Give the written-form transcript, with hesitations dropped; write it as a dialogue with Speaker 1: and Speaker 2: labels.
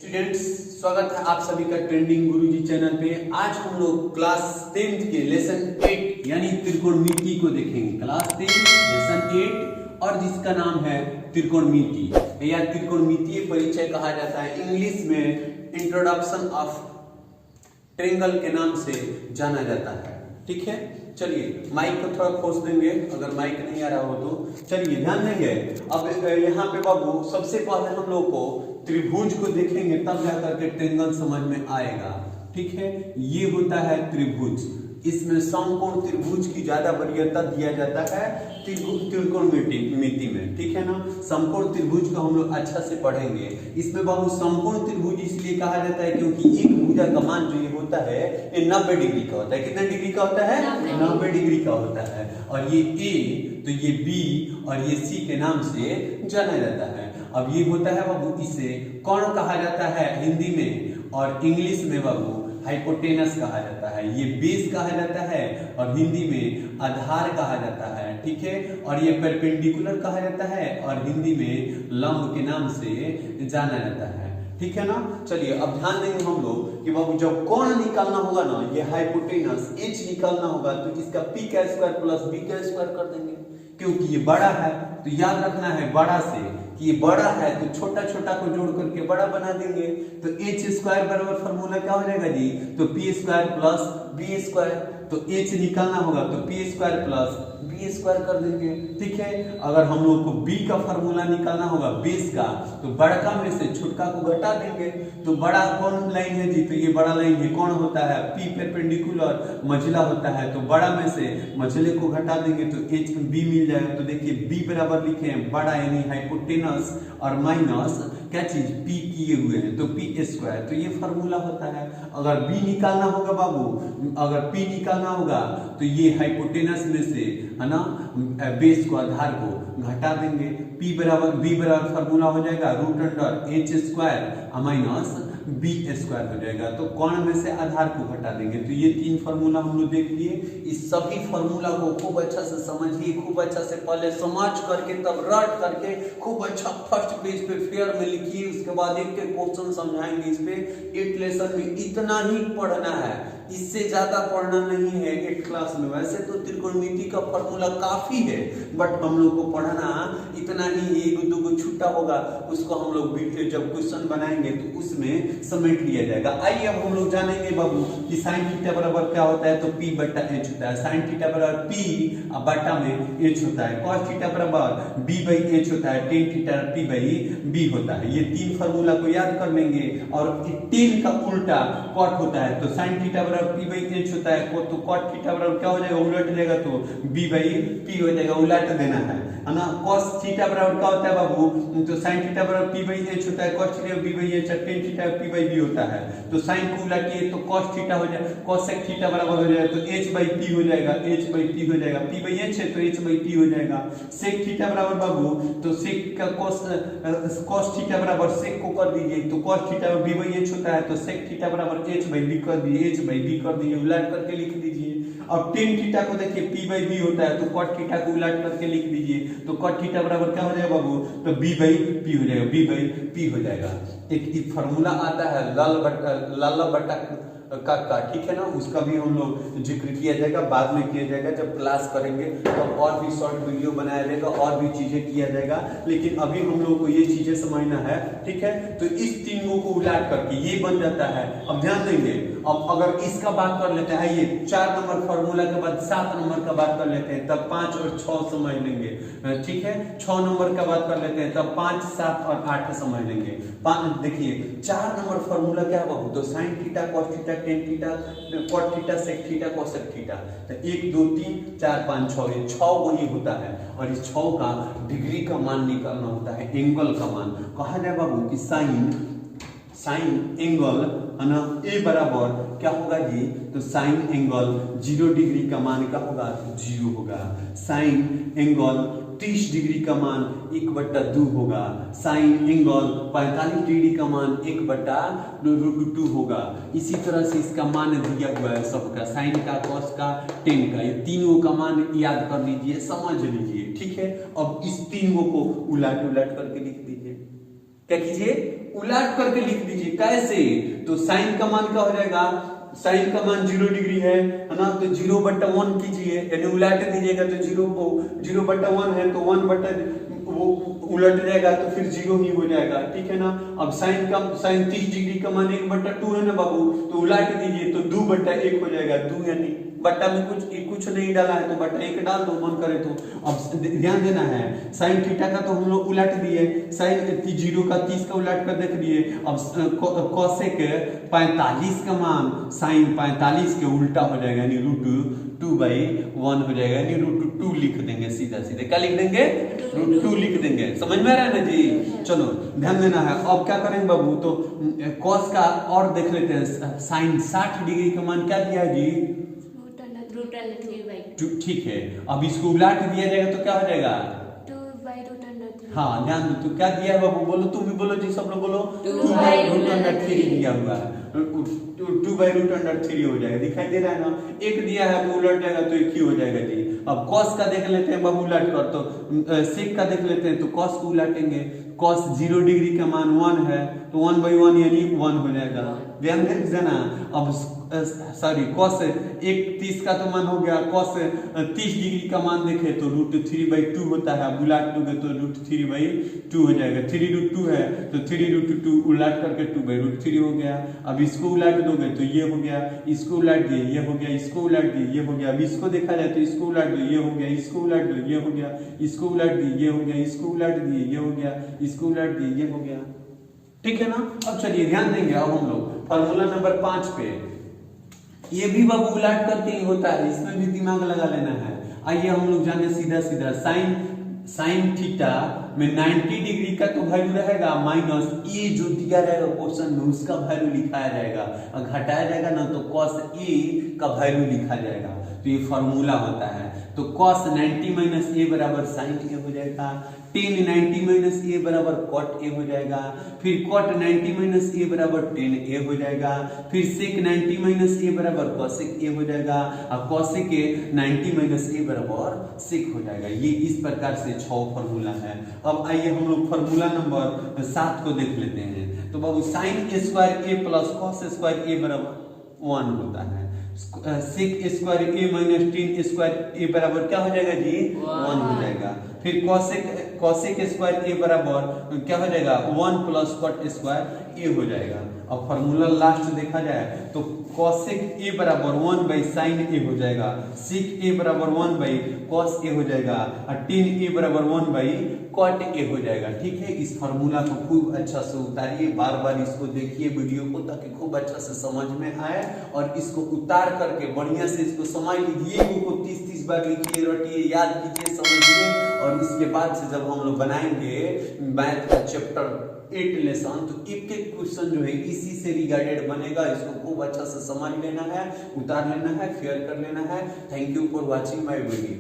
Speaker 1: Students, स्वागत है आप सभी का ट्रेंडिंग गुरुजी चैनल पे। आज हम लोग क्लास 10th के लेसन 8 यानी त्रिकोणमिति को देखेंगे। क्लास 10 लेसन 8 और जिसका नाम है त्रिकोणमिति या त्रिकोणमितीय परिचय कहा जाता है। इंग्लिश में इंट्रोडक्शन ऑफ ट्रायंगल के नाम से जाना जाता है। ठीक है, चलिए माइक को थोड़ा खोस देंगे अगर माइक नहीं आ रहा हो तो। चलिए ध्यान देंगे। अब यहाँ पे बाबू सबसे पहले हम लोग को त्रिभुज को देखेंगे, तब जाकर के ट्रायंगल समझ में आएगा। ठीक है, ये होता है त्रिभुज। इसमें समकोण त्रिभुज की ज्यादा वरीयता दिया जाता है त्रिकोणमिति में। ठीक है ना, समकोण त्रिभुज को हम लोग अच्छा से पढ़ेंगे। इसमें बाबू समकोण त्रिभुज इसलिए कहा जाता है क्योंकि एक भुजा का मान जो ये होता है ये 90 डिग्री का होता है। कितने डिग्री का होता है? 90 डिग्री का होता है। और ये ए तो ये बी और ये सी के नाम से जाना जाता है। अब ये होता है बाबू, इसे कोण कहा जाता है हिंदी में, और इंग्लिश में बाबू हाइपोटेनस कहा जाता है। ये बेस कहा जाता है और हिंदी में आधार कहा जाता है। ठीक है, और ये परपेंडिकुलर कहा जाता है और हिंदी में लंब के नाम से जाना जाता है। ठीक है ना, चलिए अब ध्यान देंगे हम लोग कि बाबू जब कोण निकालना होगा ना, ये हाइपोटेनस एच निकालना होगा तो इसका पी का स्क्वायर प्लस बी का स्क्वायर कर देंगे। क्योंकि ये बड़ा है तो याद रखना है बड़ा से कि ये बड़ा है तो छोटा छोटा को जोड़ करके बड़ा बना देंगे। तो एच स्क्वायर बराबर फॉर्मूला क्या हो जाएगा जी? तो P square plus B square. तो एच निकालना होगा तो P square plus B square कर देंगे। ठीक है, अगर हम लोग को बी का फॉर्मूला निकालना होगा बेस का, तो बड़का में से छोटका को घटा देंगे। तो बड़ा कौन लाइन है जी? तो ये बड़ा लाइन है, कौन होता है? पी परपेंडिकुलर मझला होता है। तो बड़ा में से मझले को घटा देंगे तो एच बी मिल जाएगा। तो देखिए बी बराबर लिखे हैं बड़ा यानी हाइपोटेनस और माइनस क्या चीज पी किए हुए हैं तो पी स्क्वायर। तो ये फॉर्मूला होता है। अगर बी निकालना होगा बाबू, अगर पी निकालना होगा तो ये हाइपोटेनस में से है ना बेस को आधार को घटा देंगे। बी बराबर फॉर्मूला हो जाएगा root under H square minus B square हो जाएगा। तो कोण में से आधार को घटा देंगे। तो ये तीन फार्मूला हम लोग देख लिए। इस सभी फार्मूला को खूब अच्छा से समझिए, खूब अच्छा से पहले समझ करके तब रट करके खूब अच्छा फर्स्ट पेज पे फेयर में लिखिए। उसके बाद एक एक क्वेश्चन समझाएंगे इस पे। 8 लेसन में इतना ही पढ़ना है, इससे ज्यादा पढ़ना नहीं है 8 क्लास में। वैसे तो त्रिकोणमिति का फॉर्मूला काफी है, बट हम लोग को पढ़ना इतना ही। एक दो छूटा होगा उसको हम लोग जब क्वेश्चन बनाएंगे तो उसमें समेट लिया जाएगा। आइए अब हम लोग जानेंगे बाबू कि साइन थीटा बराबर क्या होता है। तो पी बटा एच होता है। साइन थीटा बराबर पी बटा में एच होता है। कॉस थीटा बराबर बी बाई एच होता है। Tan theta P by B होता है। ये तीन फार्मूला को याद कर लेंगे। और टेन का उल्टा कॉट होता है। तो साइन थीटा बराबर पी बाई एच होता है। तो कॉट थीटा बराबर क्या हो जाएगा? उलट जाएगा तो बी बाई पी हो जाएगा। उलट देना है ना। कॉस थीटा बराबर क्या होता है बाबू? तो साइन थीटा बराबर पी बाई एच होता है। Cos theta B by H, tan theta P by B होता है। तो साइन को उलटिए तो कॉस थीटा हो जाएगा, कॉसेक थीटा बराबर हो जाएगा तो एच बाई पी हो जाएगा। एच बाई पी हो जाएगा। पी बाई एच है तो एच बाई पी हो जाएगा। सेक थीटा बराबर बाबू तो सेक का कॉस थीटा बराबर सेक को कर दीजिए। तो cos theta B by H होता है तो सेक थीटा बराबर एच बाई बी कर दीजिए। एच बाई बी कर दीजिए, उलट करके लिख दीजिए। अब टेन थीटा को देखिए पी बाई बी होता है तो कॉट थीटा को उलट करके लिख दीजिए। तो कॉट थीटा बराबर क्या हो जाएगा बाबू? तो बी बाई पी हो जाएगा। बी बाई पी हो जाएगा। एक फॉर्मूला आता है लाल बटा का, ठीक है ना, उसका भी हम लोग जिक्र किया जाएगा, बाद में किया जाएगा जब क्लास करेंगे तो और भी शॉर्ट वीडियो बनाया जाएगा और भी चीजें किया जाएगा। लेकिन अभी हम लोग को ये चीजें समझना है। ठीक है, तो इस तीनों को उलट करके ये बन जाता है। अब ध्यान देंगे, अब अगर इसका बात कर लेते हैं, आइए 4 नंबर फॉर्मूला के बाद 7 नंबर का बात कर लेते हैं, तब 5 और 6 समझ लेंगे। ठीक है, 6 नंबर का बात कर लेते हैं तब 5, 7 और 8 समझ लेंगे। देखिए 4 नंबर फॉर्मूला क्या बाबू? तो sine theta cos theta tan theta cot theta sec theta cosec theta. तो 1 2 3 4 5 6 ये 6 वही होता है। और इस 6 का डिग्री का मान निकालना होता है, एंगल का मान। कहा जाए बाबू कि साइन एंगल है ना ए बराबर क्या होगा जी? तो साइन एंगल 0 डिग्री का मान क्या होगा? 0 होगा। साइन एंगल 30 डिग्री का मान 1/2 होगा। साइन एंगल 45 डिग्री का मान 1/√2 होगा। इसी तरह से इसका मान दिया हुआ है सबका, साइन का, कॉस का, टेन का। ये तीनों का मान याद कर लीजिए, समझ लीजिए। ठीक है, अब इस तीनों को उलट करके लिख दीजिए। क्या कीजिए? उलट करके लिख दीजिए। कैसे? तो साइन का मान क्या हो जाएगा? साइन का मान 0 डिग्री है ना, तो 0/1 कीजिए, यानी उलट दीजिएगा तो 0/1 है तो 1 वो उलट जाएगा तो फिर 0 ही हो जाएगा, ठीक है ना। अब साइन 30 डिग्री का मान 1/2 है ना बाबू, तो उलट दीजिए तो 2/1 हो जाएगा। 2 यानी बट्टा में कुछ नहीं डाला है तो बट्टा 1 डाल दो मन करे तो। अब ध्यान देना है, साइन थीटा का तो हम लोग उलट दिए, साइन 0 का 30 का उलट कर देख दिए। अब कोसेक 45 का मान साइन 45 के उल्टा हो जाएगा, यानी √2/1 हो जाएगा, यानी √2 लिख देंगे सीधा सीधे। क्या लिख देंगे? √2 लिख देंगे। समझ में आ रहा है ना जी? चलो ध्यान देना है। अब क्या करेंगे बाबू, तो कॉस का और देख लेते हैं। साइन 60 डिग्री का मान क्या दिया है जी? ठीक है। अब इसको उलट दिया जाएगा तो क्या हो जाएगा?
Speaker 2: 2/√3।
Speaker 1: हाँ ध्यान दो, तो क्या दिया है बाबू? बोलो, तुम भी बोलो जी, सब लोग बोलो। 2/√3 दिया हुआ है, 2/√3 हो जाएगा। दिखाई दे रहा है ना? एक दिया है तो उलट जाएगा तो 1 ही हो जाएगा जी। अब कॉस का देख लेते हैं बाबू उलट कर, तो सेक का देख लेते हैं, तो कॉस को उलटेंगे। कॉस 0 डिग्री का मान 1 है तो 1/1 यानी 1 हो जाएगा। ध्यान देना। अब सॉरी, कॉस 30 का तो मान हो गया, कॉस 30 डिग्री का मान देखे तो √3/2 होता है। अब उलट दोगे तो √3/2 हो जाएगा। 3√2 है तो 3√2 उलट करके 2/√3 हो गया। अब इसको उलट दोगे तो ये हो गया, इसको उलट दिए ये हो गया, इसको उलट दिए ये हो गया। अब इसको देखा जाए तो इसको उलट दो ये हो गया, इसको उलट दो ये हो गया, इसको उलट दिए ये हो गया, इसको उलट दिए ये हो गया, इसको उलट दिए ये हो गया, ठीक है ना। अब चलिए ध्यान देंगे अब हम लोग फार्मूला नंबर 5 पे। ये भी बाबू उलट करके ही होता है, इसमें भी दिमाग लगा लेना है। आइए हम लोग जाने सीधा सीधा। साइन थीटा में 90 डिग्री का तो वैल्यू रहेगा, माइनस ए जो दिया रहेगा क्वेश्चन में उसका वैल्यू लिखाया जाएगा, और घटाया जाएगा ना तो कॉस ए का वैल्यू लिखा जाएगा। तो ये फॉर्मूला होता है। तो कॉस 90 - a बराबर साइन ए हो जाएगा, tan 90 - a बराबर cot a हो जाएगा, फिर cot 90 - a बराबर tan a हो जाएगा, फिर sec 90 - a बराबर cosec a हो जाएगा, और cosec 90 - a बराबर sec हो जाएगा। ये इस प्रकार से 6 फॉर्मूला है। अब आइए हम लोग फॉर्मूला नंबर 7 को देख लेते हैं। तो बाबू sine square a plus cos square a बराबर 1 होता है। Sec square a minus tan square a बराबर क्या हो जाएगा जी? 1 हो जाएगा। फिर कॉसेक स्क्वायर a बराबर क्या हो जाएगा? 1 प्लस कॉट स्क्वायर a हो जाएगा। अब फॉर्मूला लास्ट देखा जाए तो कॉसेक a बराबर 1/sin a हो जाएगा, सेक a बराबर 1/cos a हो जाएगा, और टेन a बराबर 1/cot a हो जाएगा। ठीक है, इस फॉर्मूला को खूब अच्छा से उतारिए, बार बार इसको देखिए वीडियो को, ताकि खूब अच्छा से समझ में आए, और इसको उतार करके बढ़िया से इसको समझ लीजिए। को 30 बार लिखिए, रटिए, याद कीजिए, समझिए, और इसके बाद से जब हम लोग बनाएंगे मैथ का चैप्टर 8 लेसन, तो एक एक क्वेश्चन जो है इसी से रिगार्डेड बनेगा। इसको खूब अच्छा से समझ लेना है, उतार लेना है, फेयर कर लेना है। Thank you for watching my video.